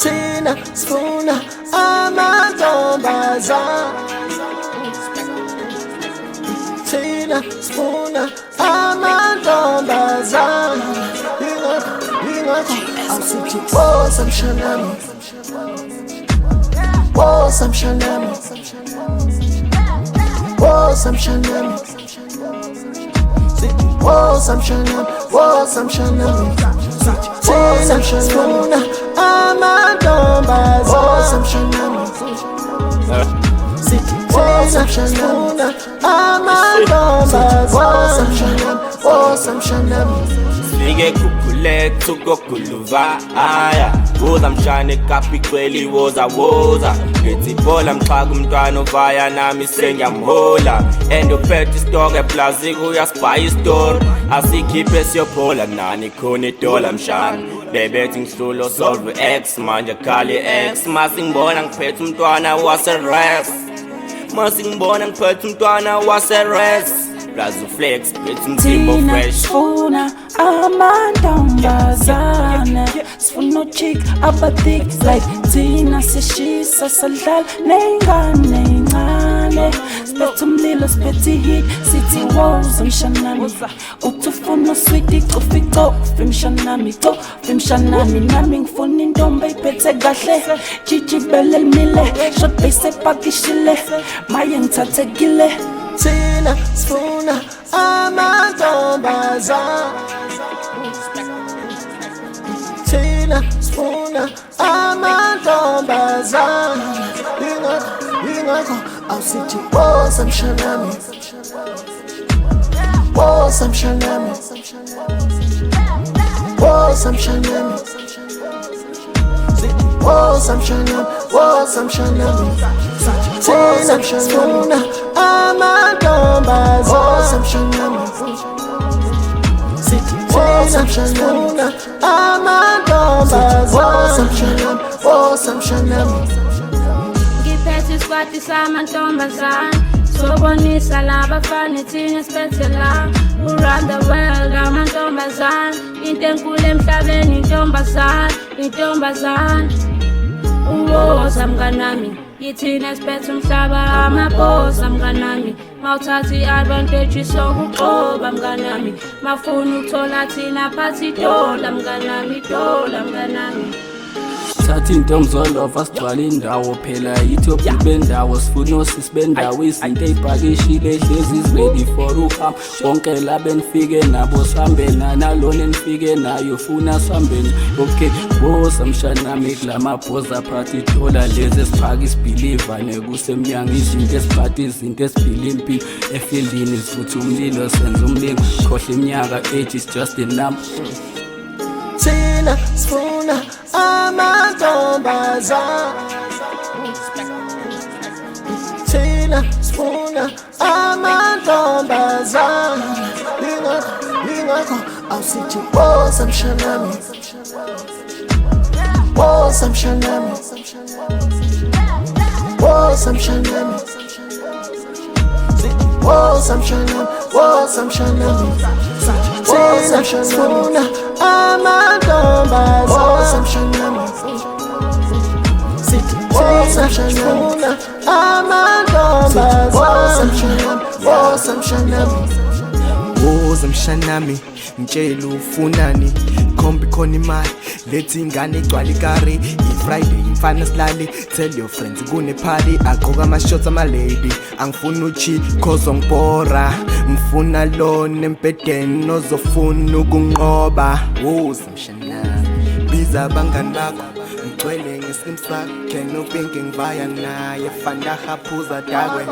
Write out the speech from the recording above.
Tina sifuna amantombazana, Tina sifuna amantombazana. Ingakho awusithi woza mshanami, woza mshanami, woza mshanami, woza mshanami, woza mshanami. Tina sifuna amantombazana, woza mshanami, woza mshanami, amantombazana, woza mshanami, woza mshanami. Sifike khukhuleke tukokuluva aya woza mshane kapi kweli woza ngithi bola mxaka umntwana ovaya nami sengiyamhola and uphethe istock eplaza uyasibhaya istori asikhiphe siyophola nani khona idola mshana bebethi ngihlulo solve x manje khali x masingibona ngiphethe umntwana waseres masingibona ngiphethe umntwana waseres Plaza Flex, bitch, umtimbo fresh. Sifuna amantombazana, sifuna chick abathik like Tina sishisa sadlala neyingane eyincane. Siphethe umlilo siphethe heat, sithi woza mshanami. Uthi ufuna sweetie coffee coffee mshanami, coffee mshanami. Nami ngifuna intombi iphethe kahle, jijibele limile, shot base pakishile, maye ngithathekile. Tina sifuna amantombazana, Tina sifuna amantombazana. Ingakho awusithi woza mshanami, woza mshanami, woza mshanami, woza mshanami, woza mshanami. Tina sifuna amantombazana, woza mshanami, woza mshanami, amantombazana, woza mshanami, woza mshanami. Ngiphethe isikwati samantombazana, sobonisa labafana thina siphethe la. Around the world amantombazana, into enkulu emhlabeni intombazana, intombazana. Uwoza mnganami, yithina siphethe umhlaba amaboza mnganami. Mawuthatha i-advantage sokuqoba mnganami, mafuna ukuthola thina phathi idola mnganami, idola mnganami. Thatha intombi zolova sigcwala indawo phela Ethiopia bendawo sifuna osisi bendawo izinto ey'pakishile hlezi ready for ukuhamba bonke la benifike nabo sihambe nalona enifike nayo funa sihambeni okay woza mshanami kulamabhoza aphatha idola lezi esiphaka isibhiliva nekusemnyango izinto esiphatha izinto esiphila impilo efieldini sivuthi umlilo senza umlingo khohle iminyaka age is just a number. Tina sifuna amantombazana, Tina sifuna amantombazana. Ingakho awusithi woza mshanami, woza mshanami, woza mshanami, woza mshanami, woza mshanami. Tina sifuna amantombazana, woza mshanami, woza mshanami, amantombazana, woza mshanami, woza mshanami. Woza mshanami, mtshela ufunani, khombi khona imali, lethi ingane igcwala ikari, i-Friday imfana silali, tell your friends kune party, agqoka ama-shots ama-lady, angifuna uchi cause ongibhora, ngifuna lona empedeni ozofuna ukunqoba. Woza mshanami, biza abangani bakho, ngigcwele ngesim sakho, can you think ngivaya naye, fanda haphuza dakwe.